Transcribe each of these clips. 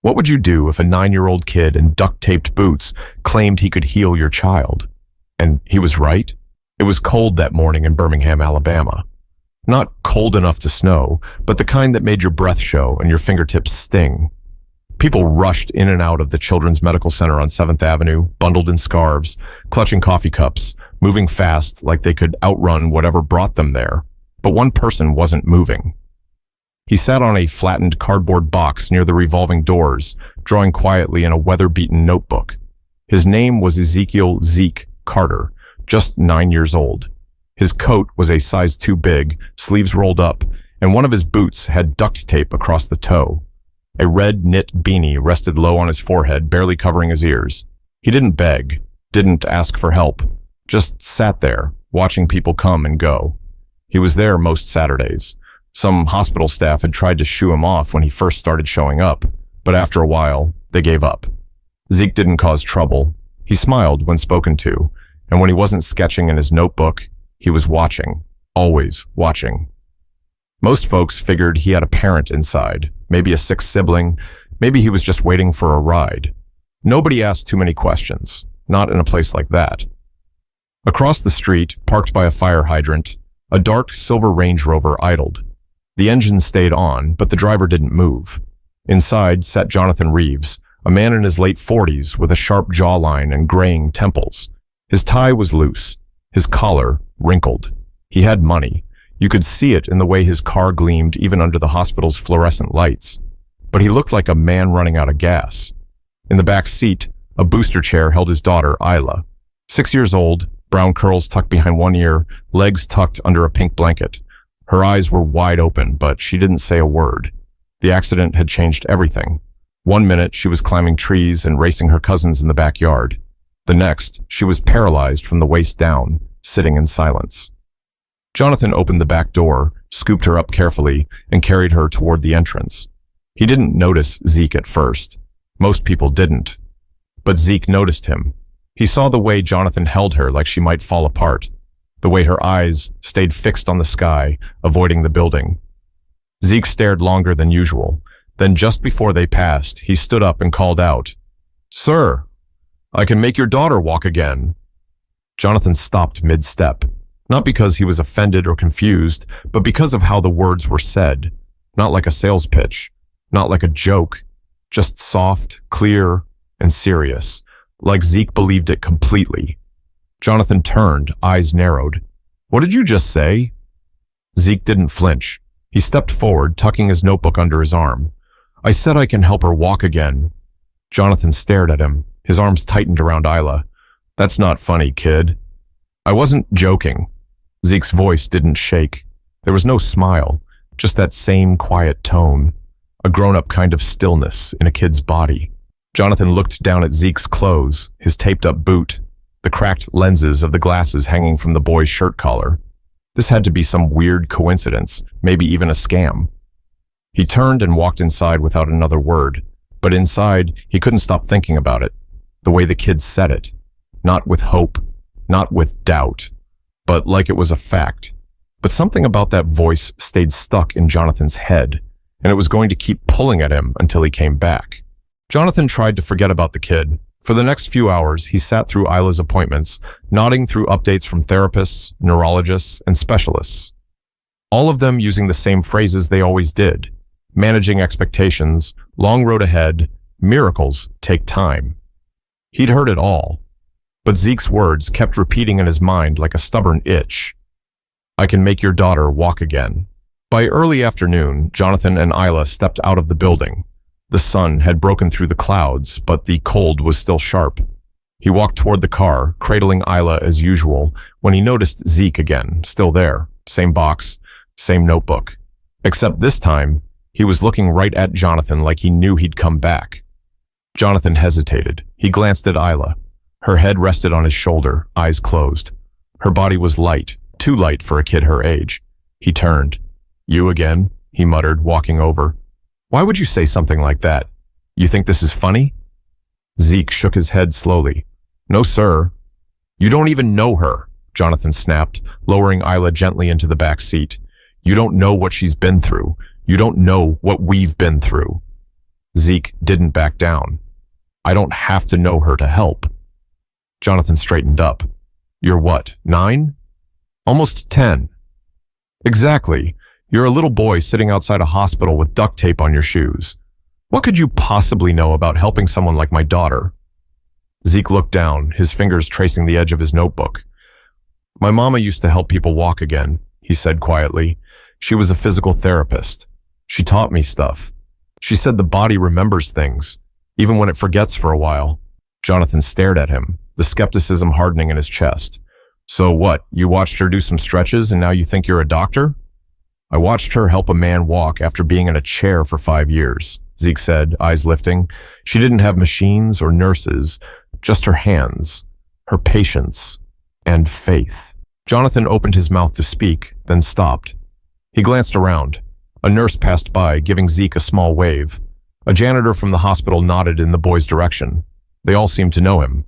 What would you do if a 9-year-old kid in duct-taped boots claimed he could heal your child? And he was right. It was cold that morning in Birmingham, Alabama. Not cold enough to snow, but the kind that made your breath show and your fingertips sting. People rushed in and out of the Children's Medical Center on 7th Avenue, bundled in scarves, clutching coffee cups, moving fast like they could outrun whatever brought them there. But one person wasn't moving. He sat on a flattened cardboard box near the revolving doors, drawing quietly in a weather-beaten notebook. His name was Ezekiel Zeke Carter, just 9 years old. His coat was a size too big, sleeves rolled up, and one of his boots had duct tape across the toe. A red knit beanie rested low on his forehead, barely covering his ears. He didn't beg, didn't ask for help, just sat there, watching people come and go. He was there most Saturdays. Some hospital staff had tried to shoo him off when he first started showing up, but after a while, they gave up. Zeke didn't cause trouble. He smiled when spoken to, and when he wasn't sketching in his notebook, he was watching, always watching. Most folks figured he had a parent inside, maybe a sick sibling, maybe he was just waiting for a ride. Nobody asked too many questions, not in a place like that. Across the street, parked by a fire hydrant, a dark silver Range Rover idled. The engine stayed on, but the driver didn't move. Inside sat Jonathan Reeves, a man in his late 40s with a sharp jawline and graying temples. His tie was loose, his collar wrinkled. He had money. You could see it in the way his car gleamed even under the hospital's fluorescent lights. But he looked like a man running out of gas. In the back seat, a booster chair held his daughter, Isla. 6 years old, brown curls tucked behind one ear, legs tucked under a pink blanket. Her eyes were wide open, but she didn't say a word. The accident had changed everything. 1 minute, she was climbing trees and racing her cousins in the backyard. The next, she was paralyzed from the waist down, sitting in silence. Jonathan opened the back door, scooped her up carefully, and carried her toward the entrance. He didn't notice Zeke at first. Most people didn't. But Zeke noticed him. He saw the way Jonathan held her like she might fall apart, the way her eyes stayed fixed on the sky, avoiding the building. Zeke stared longer than usual. Then just before they passed, he stood up and called out, "Sir, I can make your daughter walk again." Jonathan stopped mid-step, not because he was offended or confused, but because of how the words were said. Not like a sales pitch, not like a joke, just soft, clear, and serious, like Zeke believed it completely. Jonathan turned, eyes narrowed. "What did you just say?" Zeke didn't flinch. He stepped forward, tucking his notebook under his arm. "I said I can help her walk again." Jonathan stared at him. His arms tightened around Isla. "That's not funny, kid." "I wasn't joking." Zeke's voice didn't shake. There was no smile, just that same quiet tone, a grown-up kind of stillness in a kid's body. Jonathan looked down at Zeke's clothes, his taped-up boot, the cracked lenses of the glasses hanging from the boy's shirt collar. This had to be some weird coincidence, maybe even a scam. He turned and walked inside without another word, but inside, he couldn't stop thinking about it, the way the kid said it, not with hope, not with doubt, but like it was a fact. But something about that voice stayed stuck in Jonathan's head, and it was going to keep pulling at him until he came back. Jonathan tried to forget about the kid. For the next few hours, he sat through Isla's appointments, nodding through updates from therapists, neurologists, and specialists. All of them using the same phrases they always did. Managing expectations, long road ahead, miracles take time. He'd heard it all. But Zeke's words kept repeating in his mind like a stubborn itch. "I can make your daughter walk again." By early afternoon, Jonathan and Isla stepped out of the building. The sun had broken through the clouds, but the cold was still sharp. He walked toward the car, cradling Isla as usual, when he noticed Zeke again, still there, same box, same notebook. Except this time, he was looking right at Jonathan like he knew he'd come back. Jonathan hesitated. He glanced at Isla. Her head rested on his shoulder, eyes closed. Her body was light, too light for a kid her age. He turned. "You again?" he muttered, walking over. "Why would you say something like that? You think this is funny?" Zeke shook his head slowly. "No, sir." "You don't even know her," Jonathan snapped, lowering Isla gently into the back seat. "You don't know what she's been through. You don't know what we've been through." Zeke didn't back down. I don't have to know her to help. Jonathan straightened up. You're what, 9? Almost 10. Exactly. You're a little boy sitting outside a hospital with duct tape on your shoes. What could you possibly know about helping someone like my daughter? Zeke looked down, his fingers tracing the edge of his notebook. My mama used to help people walk again, he said quietly. She was a physical therapist. She taught me stuff. She said the body remembers things, even when it forgets for a while. Jonathan stared at him, the skepticism hardening in his chest. So what, you watched her do some stretches and now you think you're a doctor? I watched her help a man walk after being in a chair for 5 years, Zeke said, eyes lifting. She didn't have machines or nurses, just her hands, her patience, and faith. Jonathan opened his mouth to speak, then stopped. He glanced around. A nurse passed by, giving Zeke a small wave. A janitor from the hospital nodded in the boy's direction. They all seemed to know him.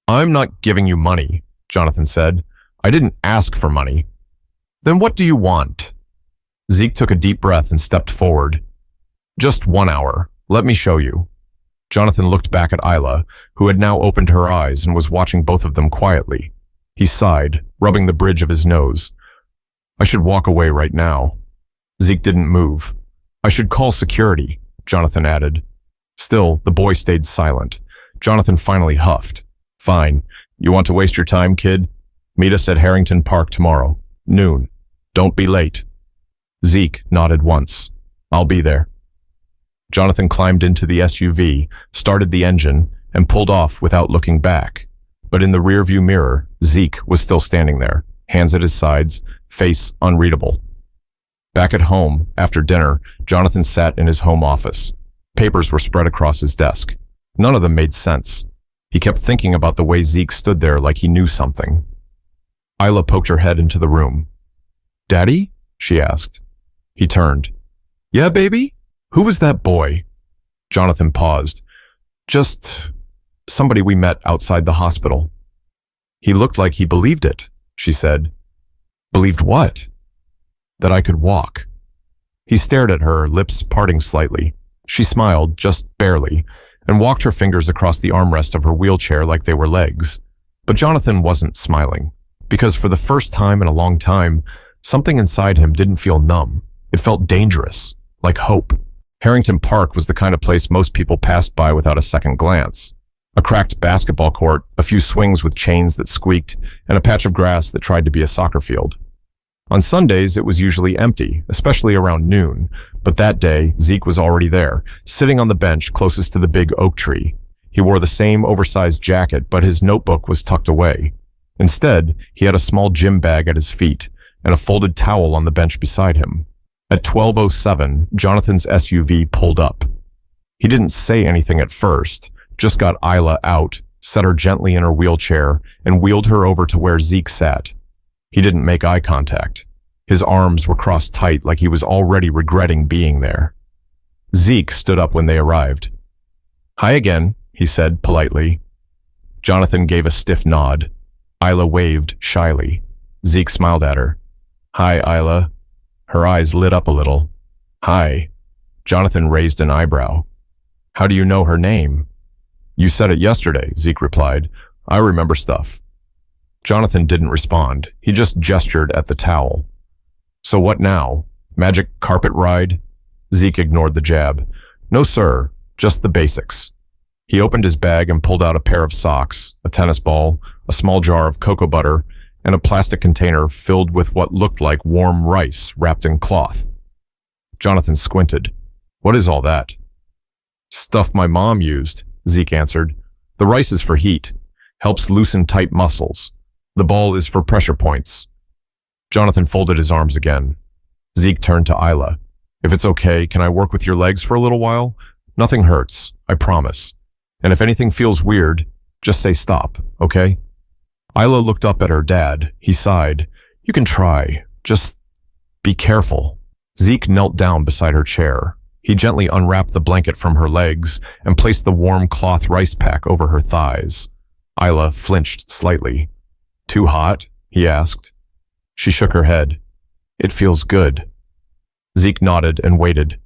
I'm not giving you money, Jonathan said. I didn't ask for money. Then what do you want? Zeke took a deep breath and stepped forward. Just 1 hour. Let me show you. Jonathan looked back at Isla, who had now opened her eyes and was watching both of them quietly. He sighed, rubbing the bridge of his nose. I should walk away right now. Zeke didn't move. I should call security, Jonathan added. Still, the boy stayed silent. Jonathan finally huffed. Fine. You want to waste your time, kid? Meet us at Harrington Park tomorrow, noon. Don't be late. Zeke nodded once. I'll be there. Jonathan climbed into the SUV, started the engine, and pulled off without looking back. But in the rearview mirror, Zeke was still standing there, hands at his sides, face unreadable. Back at home, after dinner, Jonathan sat in his home office. Papers were spread across his desk. None of them made sense. He kept thinking about the way Zeke stood there like he knew something. Isla poked her head into the room. Daddy? She asked. He turned. Yeah, baby? Who was that boy? Jonathan paused. Just somebody we met outside the hospital. He looked like he believed it, she said. Believed what? That I could walk. He stared at her, lips parting slightly. She smiled, just barely, and walked her fingers across the armrest of her wheelchair like they were legs. But Jonathan wasn't smiling, because for the first time in a long time, something inside him didn't feel numb. It felt dangerous, like hope. Harrington Park was the kind of place most people passed by without a second glance. A cracked basketball court, a few swings with chains that squeaked, and a patch of grass that tried to be a soccer field. On Sundays, it was usually empty, especially around noon, but that day, Zeke was already there, sitting on the bench closest to the big oak tree. He wore the same oversized jacket, but his notebook was tucked away. Instead, he had a small gym bag at his feet and a folded towel on the bench beside him. At 12:07, Jonathan's SUV pulled up. He didn't say anything at first, just got Isla out, set her gently in her wheelchair, and wheeled her over to where Zeke sat. He didn't make eye contact. His arms were crossed tight like he was already regretting being there. Zeke stood up when they arrived. Hi again, he said politely. Jonathan gave a stiff nod. Isla waved shyly. Zeke smiled at her. Hi, Isla. Her eyes lit up a little. Hi. Jonathan raised an eyebrow. How do you know her name? You said it yesterday, Zeke replied. I remember stuff. Jonathan didn't respond. He just gestured at the towel. So what now? Magic carpet ride? Zeke ignored the jab. No, sir. Just the basics. He opened his bag and pulled out a pair of socks, a tennis ball, a small jar of cocoa butter, and a plastic container filled with what looked like warm rice wrapped in cloth. Jonathan squinted. What is all that? Stuff my mom used, Zeke answered. The rice is for heat. Helps loosen tight muscles. The ball is for pressure points. Jonathan folded his arms again. Zeke turned to Isla. If it's okay, can I work with your legs for a little while? Nothing hurts, I promise. And if anything feels weird, just say stop, okay? Isla looked up at her dad. He sighed. You can try. Just be careful. Zeke knelt down beside her chair. He gently unwrapped the blanket from her legs and placed the warm cloth rice pack over her thighs. Isla flinched slightly. Too hot? He asked. She shook her head. It feels good. Zeke nodded and waited.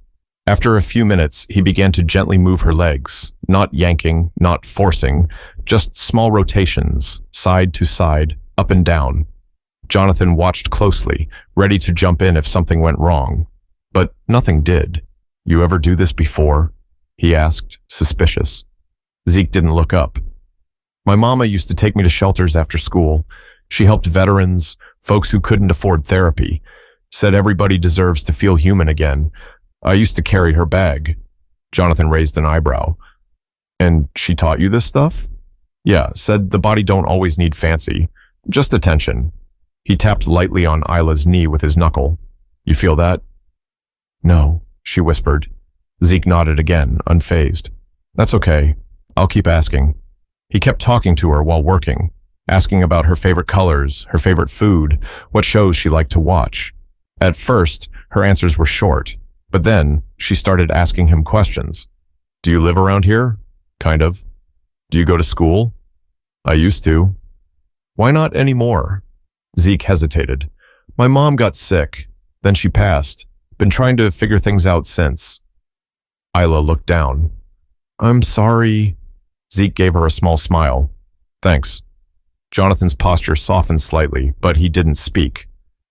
After a few minutes, he began to gently move her legs, not yanking, not forcing, just small rotations, side to side, up and down. Jonathan watched closely, ready to jump in if something went wrong. But nothing did. "You ever do this before?" he asked, suspicious. Zeke didn't look up. "My mama used to take me to shelters after school. She helped veterans, folks who couldn't afford therapy. Said everybody deserves to feel human again. I used to carry her bag." Jonathan raised an eyebrow. "And she taught you this stuff?" "Yeah, said the body don't always need fancy. Just attention." He tapped lightly on Isla's knee with his knuckle. "You feel that?" "No," she whispered. Zeke nodded again, unfazed. "That's okay. I'll keep asking." He kept talking to her while working, asking about her favorite colors, her favorite food, what shows she liked to watch. At first, her answers were short, but then she started asking him questions. "Do you live around here?" "Kind of." "Do you go to school?" "I used to." "Why not anymore?" Zeke hesitated. "My mom got sick. Then she passed. Been trying to figure things out since." Isla looked down. "I'm sorry." Zeke gave her a small smile. "Thanks." Jonathan's posture softened slightly, but he didn't speak.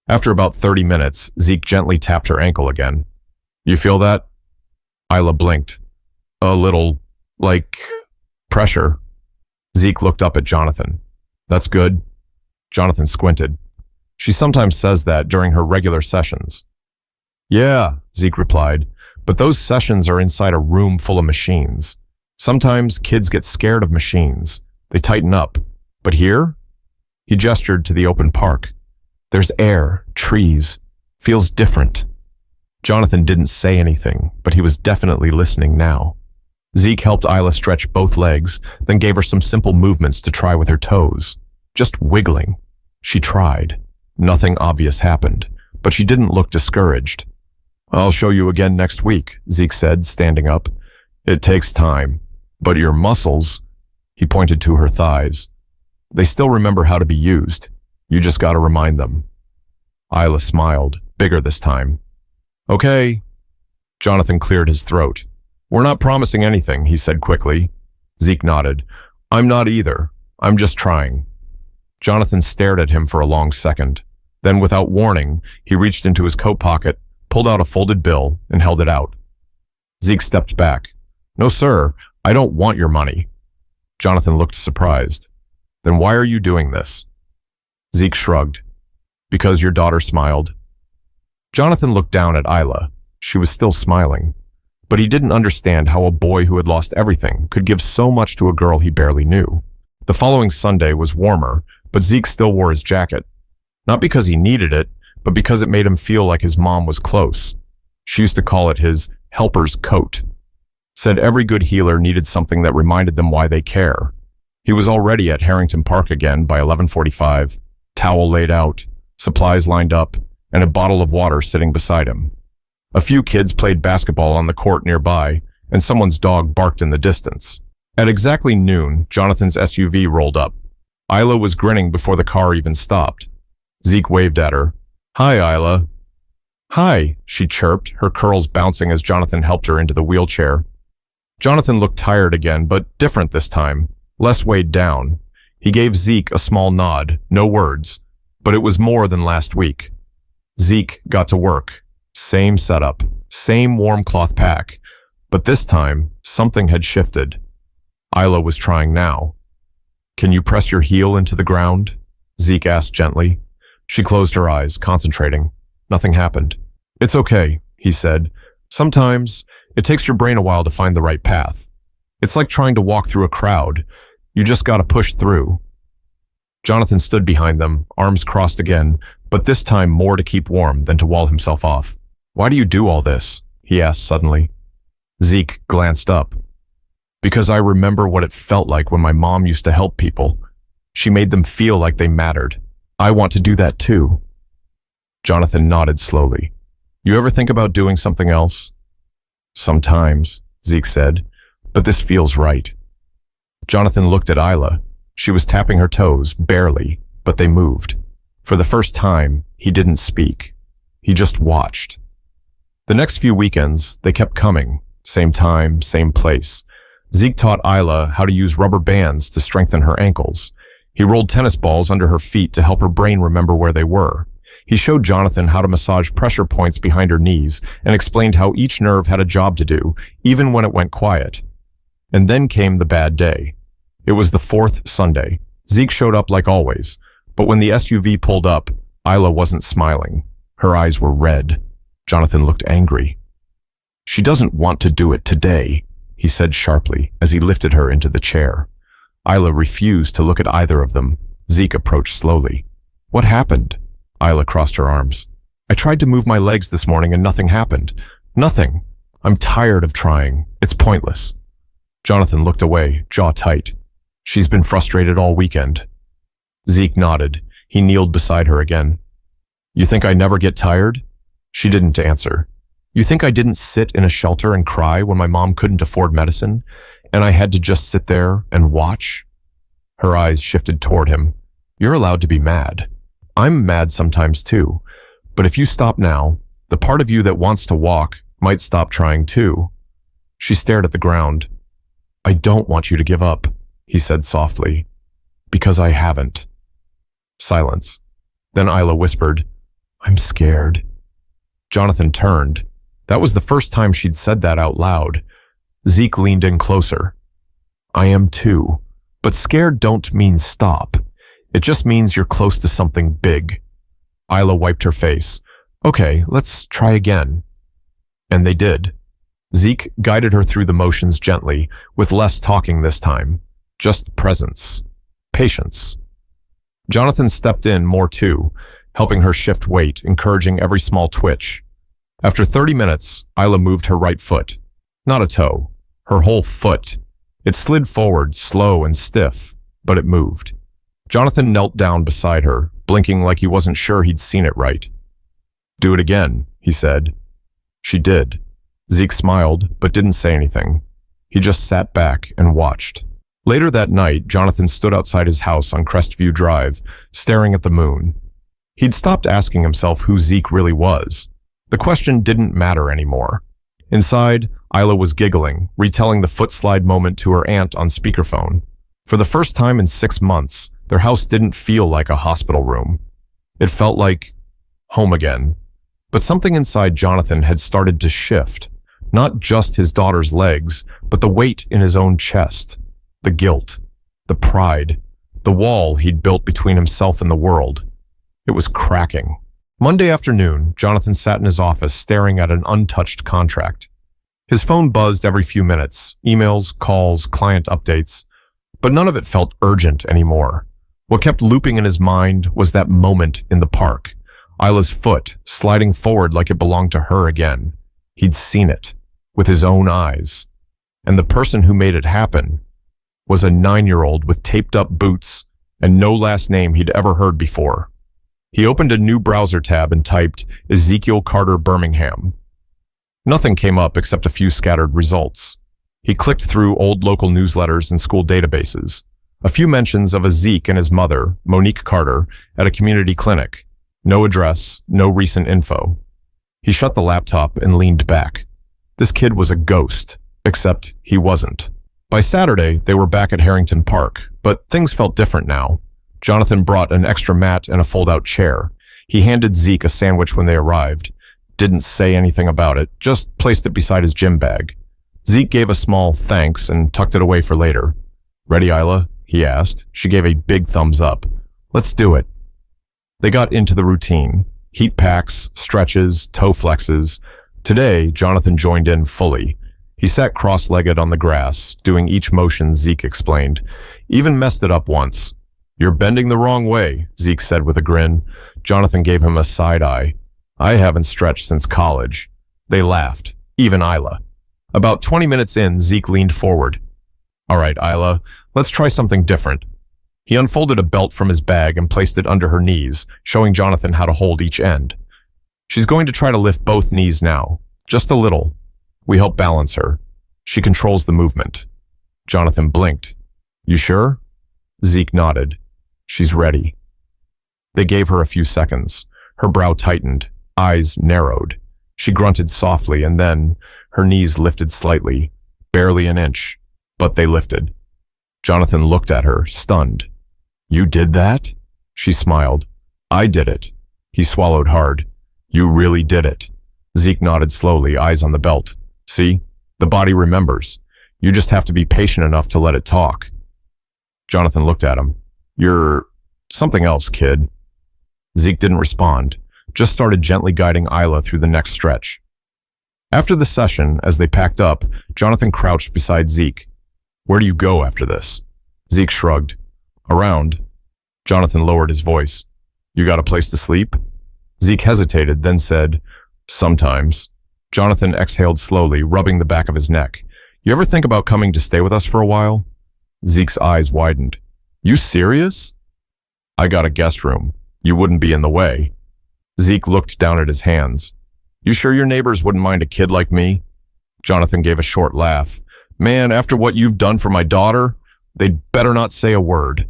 After about 30 minutes, Zeke gently tapped her ankle again. "You feel that?" Isla blinked. "A little, like, pressure." Zeke looked up at Jonathan. "That's good." Jonathan squinted. "She sometimes says that during her regular sessions." "Yeah," Zeke replied, "but those sessions are inside a room full of machines. Sometimes kids get scared of machines. They tighten up. But here?" He gestured to the open park. "There's air, trees. Feels different." Jonathan didn't say anything, but he was definitely listening now. Zeke helped Isla stretch both legs, then gave her some simple movements to try with her toes. Just wiggling. She tried. Nothing obvious happened, but she didn't look discouraged. "I'll show you again next week," Zeke said, standing up. "It takes time, but your muscles," he pointed to her thighs, "they still remember how to be used. You just gotta remind them." Isla smiled, bigger this time. "Okay." Jonathan cleared his throat. "We're not promising anything," he said quickly. Zeke nodded. "I'm not either. I'm just trying." Jonathan stared at him for a long second. Then, without warning, he reached into his coat pocket, pulled out a folded bill, and held it out. Zeke stepped back. "No, sir, I don't want your money." Jonathan looked surprised. "Then why are you doing this?" Zeke shrugged. "Because your daughter smiled." Jonathan looked down at Isla. She was still smiling. But he didn't understand how a boy who had lost everything could give so much to a girl he barely knew. The following Sunday was warmer, but Zeke still wore his jacket. Not because he needed it, but because it made him feel like his mom was close. She used to call it his helper's coat. Said every good healer needed something that reminded them why they care. He was already at Harrington Park again by 11:45, towel laid out, supplies lined up, and a bottle of water sitting beside him. A few kids played basketball on the court nearby, and someone's dog barked in the distance. At exactly noon, Jonathan's SUV rolled up. Isla was grinning before the car even stopped. Zeke waved at her. "Hi, Isla." "Hi," she chirped, her curls bouncing as Jonathan helped her into the wheelchair. Jonathan looked tired again, but different this time, less weighed down. He gave Zeke a small nod, no words, but it was more than last week. Zeke got to work. Same setup, same warm cloth pack, but this time, something had shifted. Isla was trying now. "Can you press your heel into the ground?" Zeke asked gently. She closed her eyes, concentrating. Nothing happened. "It's okay," he said. "Sometimes it takes your brain a while to find the right path. It's like trying to walk through a crowd. You just gotta push through." Jonathan stood behind them, arms crossed again, but this time more to keep warm than to wall himself off. "Why do you do all this?" he asked suddenly. Zeke glanced up. "Because I remember what it felt like when my mom used to help people. She made them feel like they mattered. I want to do that too." Jonathan nodded slowly. "You ever think about doing something else?" "Sometimes," Zeke said, "but this feels right." Jonathan looked at Isla. She was tapping her toes, barely, but they moved. For the first time, he didn't speak. He just watched. The next few weekends, they kept coming. Same time, same place. Zeke taught Isla how to use rubber bands to strengthen her ankles. He rolled tennis balls under her feet to help her brain remember where they were. He showed Jonathan how to massage pressure points behind her knees and explained how each nerve had a job to do, even when it went quiet. And then came the bad day. It was the fourth Sunday. Zeke showed up like always, but when the SUV pulled up, Isla wasn't smiling. Her eyes were red. Jonathan looked angry. "She doesn't want to do it today," he said sharply as he lifted her into the chair. Isla refused to look at either of them. Zeke approached slowly. "What happened?" Isla crossed her arms. "I tried to move my legs this morning and nothing happened. Nothing. I'm tired of trying. It's pointless." Jonathan looked away, jaw tight. "She's been frustrated all weekend." Zeke nodded. He kneeled beside her again. "You think I never get tired?" She didn't answer. "You think I didn't sit in a shelter and cry when my mom couldn't afford medicine, and I had to just sit there and watch?" Her eyes shifted toward him. "You're allowed to be mad. I'm mad sometimes too, but if you stop now, the part of you that wants to walk might stop trying too." She stared at the ground. "I don't want you to give up," he said softly, "because I haven't." Silence. Then Isla whispered, "I'm scared." Jonathan turned. That was the first time she'd said that out loud. Zeke leaned in closer. "I am too, but scared don't mean stop. It just means you're close to something big." Isla wiped her face. "Okay, let's try again." And they did. Zeke guided her through the motions gently, with less talking this time. Just presence. Patience. Jonathan stepped in more too, helping her shift weight, encouraging every small twitch. After 30 minutes, Isla moved her right foot. Not a toe. Her whole foot. It slid forward, slow and stiff, but it moved. Jonathan knelt down beside her, blinking like he wasn't sure he'd seen it right. "Do it again," he said. She did. Zeke smiled, but didn't say anything. He just sat back and watched. Later that night, Jonathan stood outside his house on Crestview Drive, staring at the moon. He'd stopped asking himself who Zeke really was. The question didn't matter anymore. Inside, Isla was giggling, retelling the footslide moment to her aunt on speakerphone. For the first time in 6 months, their house didn't feel like a hospital room. It felt like home again. But something inside Jonathan had started to shift. Not just his daughter's legs, but the weight in his own chest. The guilt. The pride. The wall he'd built between himself and the world. It was cracking. Monday afternoon, Jonathan sat in his office staring at an untouched contract. His phone buzzed every few minutes. Emails, calls, client updates. But none of it felt urgent anymore. What kept looping in his mind was that moment in the park. Isla's foot sliding forward like it belonged to her again. He'd seen it, with his own eyes. And the person who made it happen was a 9-year-old with taped-up boots and no last name he'd ever heard before. He opened a new browser tab and typed Ezekiel Carter Birmingham. Nothing came up except a few scattered results. He clicked through old local newsletters and school databases. A few mentions of a Zeke and his mother, Monique Carter, at a community clinic. No address, no recent info. He shut the laptop and leaned back. This kid was a ghost, except he wasn't. By Saturday, they were back at Harrington Park, but things felt different now. Jonathan brought an extra mat and a fold-out chair. He handed Zeke a sandwich when they arrived. Didn't say anything about it, just placed it beside his gym bag. Zeke gave a small thanks and tucked it away for later. "Ready, Isla?" he asked. She gave a big thumbs up. "Let's do it." They got into the routine. Heat packs, stretches, toe flexes. Today, Jonathan joined in fully. He sat cross-legged on the grass, doing each motion Zeke explained. Even messed it up once. "You're bending the wrong way," Zeke said with a grin. Jonathan gave him a side eye. "I haven't stretched since college." They laughed, even Isla. About 20 minutes in, Zeke leaned forward. "All right, Isla, let's try something different." He unfolded a belt from his bag and placed it under her knees, showing Jonathan how to hold each end. "She's going to try to lift both knees now. Just a little. We help balance her. She controls the movement." Jonathan blinked. "You sure?" Zeke nodded. "She's ready." They gave her a few seconds. Her brow tightened, eyes narrowed. She grunted softly, and then her knees lifted slightly, barely an inch, but they lifted. Jonathan looked at her, stunned. "You did that?" She smiled. "I did it." He swallowed hard. "You really did it." Zeke nodded slowly, eyes on the belt. "See? The body remembers. You just have to be patient enough to let it talk." Jonathan looked at him. "You're something else, kid." Zeke didn't respond, just started gently guiding Isla through the next stretch. After the session, as they packed up, Jonathan crouched beside Zeke. "Where do you go after this?" Zeke shrugged. "Around." Jonathan lowered his voice. "You got a place to sleep?" Zeke hesitated, then said, "Sometimes." Jonathan exhaled slowly, rubbing the back of his neck. "You ever think about coming to stay with us for a while?" Zeke's eyes widened. "You serious?" "I got a guest room. You wouldn't be in the way." Zeke looked down at his hands. "You sure your neighbors wouldn't mind a kid like me?" Jonathan gave a short laugh. "Man, after what you've done for my daughter, they'd better not say a word."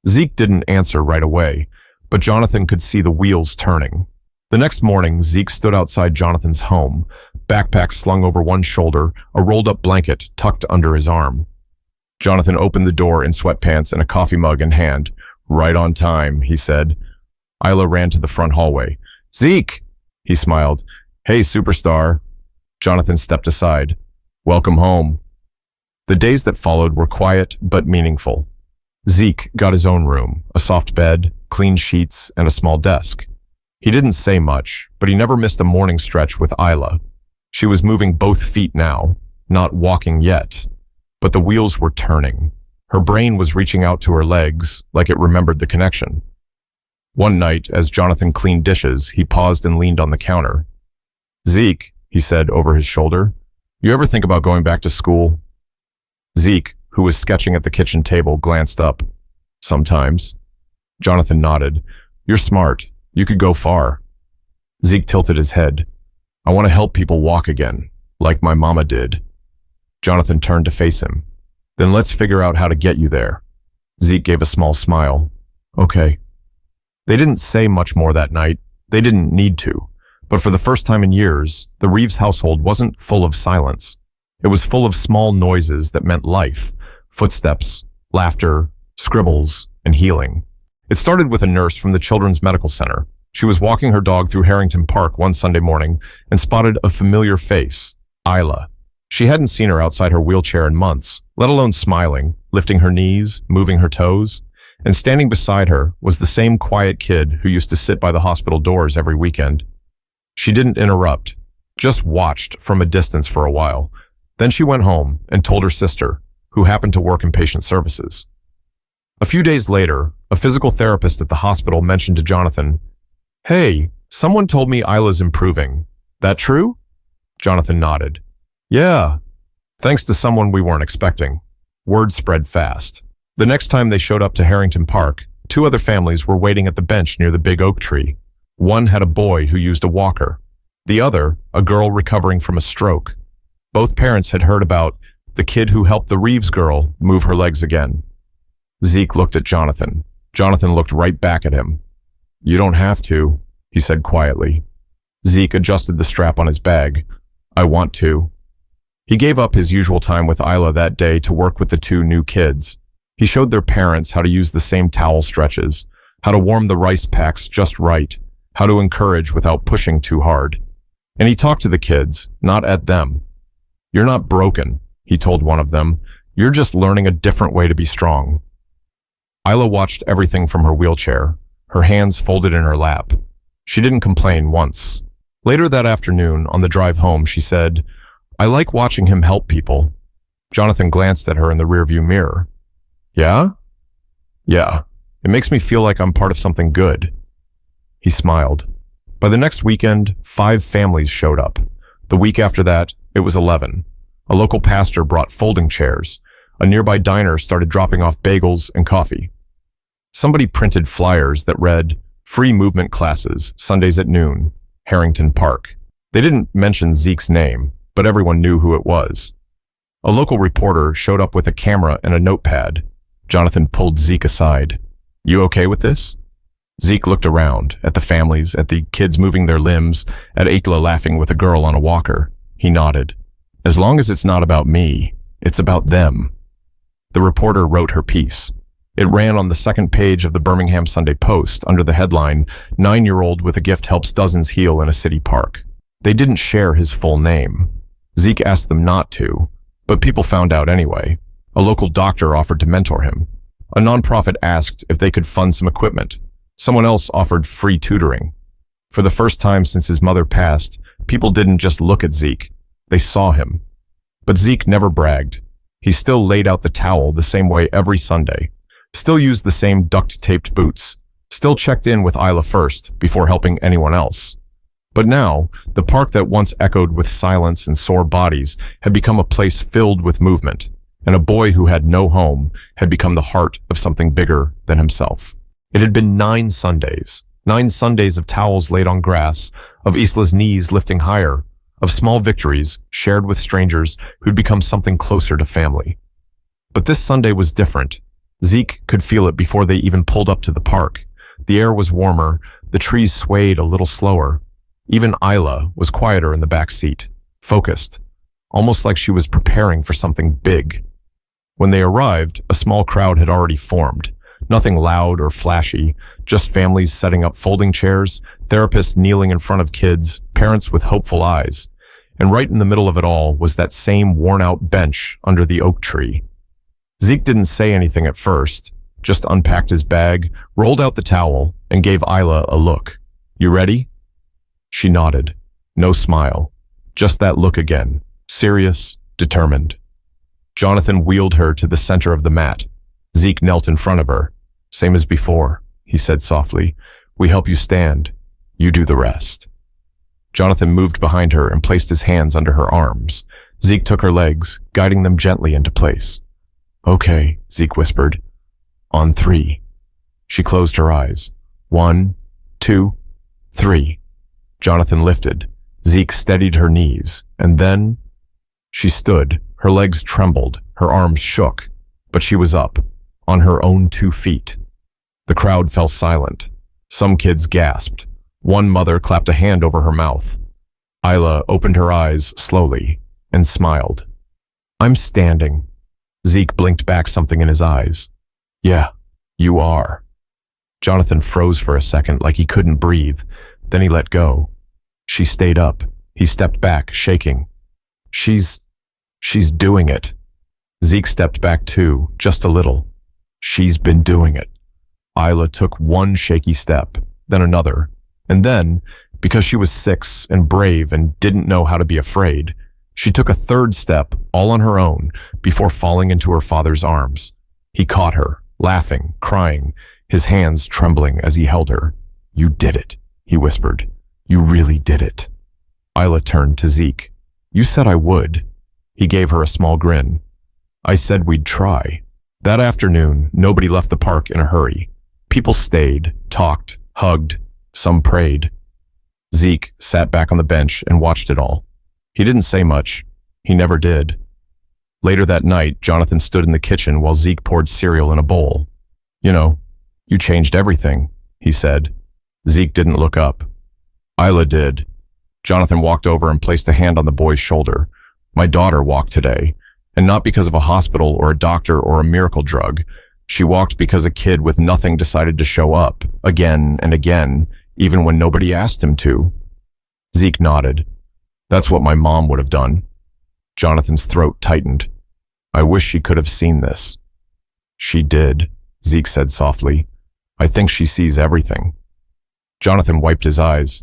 Zeke didn't answer right away, but Jonathan could see the wheels turning. The next morning, Zeke stood outside Jonathan's home, backpack slung over one shoulder, a rolled-up blanket tucked under his arm. Jonathan opened the door in sweatpants and a coffee mug in hand. "Right on time," he said. Isla ran to the front hallway. "Zeke!" He smiled. "Hey, superstar." Jonathan stepped aside. "Welcome home." The days that followed were quiet but meaningful. Zeke got his own room, a soft bed, clean sheets, and a small desk. He didn't say much, but he never missed a morning stretch with Isla. She was moving both feet now, not walking yet, but the wheels were turning. Her brain was reaching out to her legs, like it remembered the connection. One night, as Jonathan cleaned dishes, he paused and leaned on the counter. "Zeke," he said over his shoulder, "you ever think about going back to school?" Zeke, who was sketching at the kitchen table, glanced up. "Sometimes." Jonathan nodded. "You're smart. You could go far." Zeke tilted his head. "I want to help people walk again, like my mama did." Jonathan turned to face him. "Then let's figure out how to get you there." Zeke gave a small smile. "Okay." They didn't say much more that night. They didn't need to. But for the first time in years, the Reeves household wasn't full of silence. It was full of small noises that meant life, footsteps, laughter, scribbles, and healing. It started with a nurse from the Children's Medical Center. She was walking her dog through Harrington Park one Sunday morning and spotted a familiar face, Isla. She hadn't seen her outside her wheelchair in months, let alone smiling, lifting her knees, moving her toes. And standing beside her was the same quiet kid who used to sit by the hospital doors every weekend. She didn't interrupt, just watched from a distance for a while. Then she went home and told her sister, who happened to work in patient services. A few days later, a physical therapist at the hospital mentioned to Jonathan, "Hey, someone told me Isla's improving. That true?" Jonathan nodded. "Yeah, thanks to someone we weren't expecting." Word spread fast. The next time they showed up to Harrington Park, 2 other families were waiting at the bench near the big oak tree. One had a boy who used a walker. The other, a girl recovering from a stroke. Both parents had heard about the kid who helped the Reeves girl move her legs again. Zeke looked at Jonathan. Jonathan looked right back at him. "You don't have to," he said quietly. Zeke adjusted the strap on his bag. "I want to." He gave up his usual time with Isla that day to work with the 2 new kids. He showed their parents how to use the same towel stretches, how to warm the rice packs just right, how to encourage without pushing too hard. And he talked to the kids, not at them. "You're not broken," he told one of them. "You're just learning a different way to be strong." Isla watched everything from her wheelchair, her hands folded in her lap. She didn't complain once. Later that afternoon, on the drive home, she said, "I like watching him help people." Jonathan glanced at her in the rearview mirror. "Yeah?" "Yeah. It makes me feel like I'm part of something good." He smiled. By the next weekend, 5 families showed up. The week after that, it was 11. A local pastor brought folding chairs. A nearby diner started dropping off bagels and coffee. Somebody printed flyers that read, "Free movement classes, Sundays at noon, Harrington Park." They didn't mention Zeke's name, but everyone knew who it was. A local reporter showed up with a camera and a notepad. Jonathan pulled Zeke aside. "You okay with this?" Zeke looked around, at the families, at the kids moving their limbs, at Isla laughing with a girl on a walker. He nodded. As long as it's not about me, it's about them. The reporter wrote her piece. It ran on the second page of the Birmingham Sunday Post under the headline, 9-year-old with a gift helps dozens heal in a city park. They didn't share his full name. Zeke asked them not to, but people found out anyway. A local doctor offered to mentor him. A nonprofit asked if they could fund some equipment. Someone else offered free tutoring. For the first time since his mother passed, people didn't just look at Zeke. They saw him. But Zeke never bragged. He still laid out the towel the same way every Sunday. Still used the same duct-taped boots. Still checked in with Isla first before helping anyone else. But now, the park that once echoed with silence and sore bodies had become a place filled with movement, and a boy who had no home had become the heart of something bigger than himself. It had been 9 Sundays. 9 Sundays of towels laid on grass, of Isla's knees lifting higher, of small victories shared with strangers who'd become something closer to family. But this Sunday was different. Zeke could feel it before they even pulled up to the park. The air was warmer, the trees swayed a little slower. Even Isla was quieter in the back seat, focused, almost like she was preparing for something big. When they arrived, a small crowd had already formed. Nothing loud or flashy, just families setting up folding chairs, therapists kneeling in front of kids, parents with hopeful eyes. And right in the middle of it all was that same worn-out bench under the oak tree. Zeke didn't say anything at first, just unpacked his bag, rolled out the towel, and gave Isla a look. "You ready?" She nodded. No smile. Just that look again. Serious, determined. Jonathan wheeled her to the center of the mat. Zeke knelt in front of her. "Same as before," he said softly. "We help you stand. You do the rest." Jonathan moved behind her and placed his hands under her arms. Zeke took her legs, guiding them gently into place. "Okay," Zeke whispered. "On 3. She closed her eyes. 1, 2, 3. Jonathan lifted. Zeke steadied her knees, and then she stood. Her legs trembled, her arms shook, but she was up, on her own 2 feet. The crowd fell silent. Some kids gasped. One mother clapped a hand over her mouth. Isla opened her eyes slowly and smiled. "I'm standing." Zeke blinked back something in his eyes. "Yeah, you are." Jonathan froze for a second like he couldn't breathe. Then he let go. She stayed up. He stepped back, shaking. She's doing it." Zeke stepped back too, just a little. "She's been doing it." Isla took one shaky step, then another. And then, because she was 6 and brave and didn't know how to be afraid, she took a 3rd step all on her own before falling into her father's arms. He caught her, laughing, crying, his hands trembling as he held her. "You did it," he whispered. "You really did it." Isla turned to Zeke. "You said I would." He gave her a small grin. "I said we'd try." That afternoon, nobody left the park in a hurry. People stayed, talked, hugged, some prayed. Zeke sat back on the bench and watched it all. He didn't say much. He never did. Later that night, Jonathan stood in the kitchen while Zeke poured cereal in a bowl. "You know, you changed everything," he said. Zeke didn't look up. Isla did. Jonathan walked over and placed a hand on the boy's shoulder. "My daughter walked today, and not because of a hospital or a doctor or a miracle drug. She walked because a kid with nothing decided to show up, again and again, even when nobody asked him to." Zeke nodded. "That's what my mom would have done." Jonathan's throat tightened. "I wish she could have seen this." "She did," Zeke said softly. "I think she sees everything." Jonathan wiped his eyes.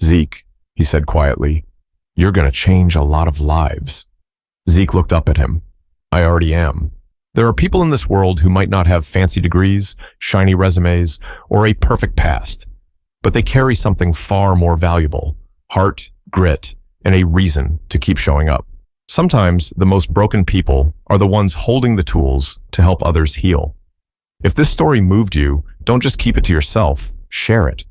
"Zeke," he said quietly, "you're going to change a lot of lives." Zeke looked up at him. "I already am. There are people in this world who might not have fancy degrees, shiny resumes, or a perfect past, but they carry something far more valuable: heart, grit, and a reason to keep showing up. Sometimes the most broken people are the ones holding the tools to help others heal. If this story moved you, don't just keep it to yourself, share it.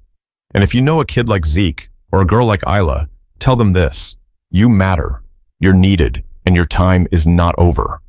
And if you know a kid like Zeke or a girl like Isla, tell them this: you matter, you're needed, and your time is not over.